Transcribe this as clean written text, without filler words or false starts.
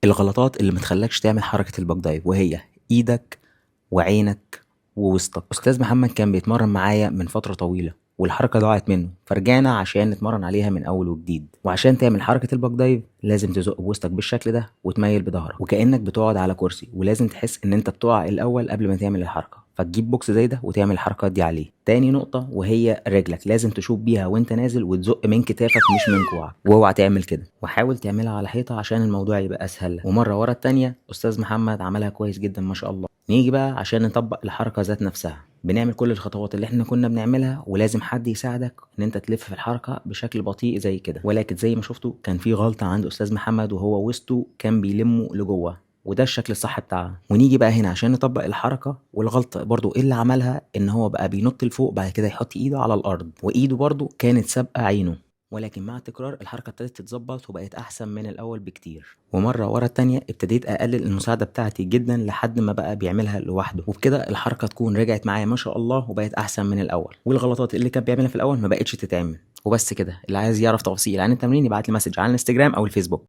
الغلطات اللي متخلكش تعمل حركة الباك دايف، وهي ايدك وعينك ووسطك. استاذ محمد كان بيتمرن معايا من فترة طويلة والحركة ضاعت منه، فرجعنا عشان نتمرن عليها من اول وجديد. وعشان تعمل حركة الباك دايف لازم تزق بوسطك بالشكل ده وتميل بظهرك وكأنك بتقعد على كرسي، ولازم تحس ان انت بتقع الاول قبل ما تعمل الحركة، فتجيب بوكس زي ده وتعمل الحركات دي عليه. تاني نقطة وهي رجلك، لازم تشوف بيها وانت نازل وتزق من كتافك مش من كوعك، واوعى تعمل كده، وحاول تعملها على حيطة عشان الموضوع يبقى اسهل. ومرة ورا التانية استاذ محمد عملها كويس جدا ما شاء الله. نيجي بقى عشان نطبق الحركة ذات نفسها، بنعمل كل الخطوات اللي احنا كنا بنعملها، ولازم حد يساعدك ان انت تلف في الحركة بشكل بطيء زي كده. ولكن زي ما شفتوا كان في غلطة عند استاذ محمد، وهو وسطه كان بيلمه لجوه، وده الشكل الصح بتاعها. ونيجي بقى هنا عشان نطبق الحركة، والغلطة برضو اللي عملها ان هو بقى بينط لفوق بعد كده يحط ايده على الارض، وايده برضو كانت سابقة عينه. ولكن مع التكرار الحركة ابتدت تتظبط وبقت أحسن من الأول بكتير، ومرة ورا التانية ابتديت أقلل المساعدة بتاعتي جدا لحد ما بقى بيعملها لوحده، وبكده الحركة تكون رجعت معايا ما شاء الله وبقت أحسن من الأول، والغلطات اللي كان بيعملها في الأول ما بقتش تتعمل. وبس كده، اللي عايز يعرف تفاصيل عن التمرين يبعت لي مسج على الانستجرام أو الفيسبوك.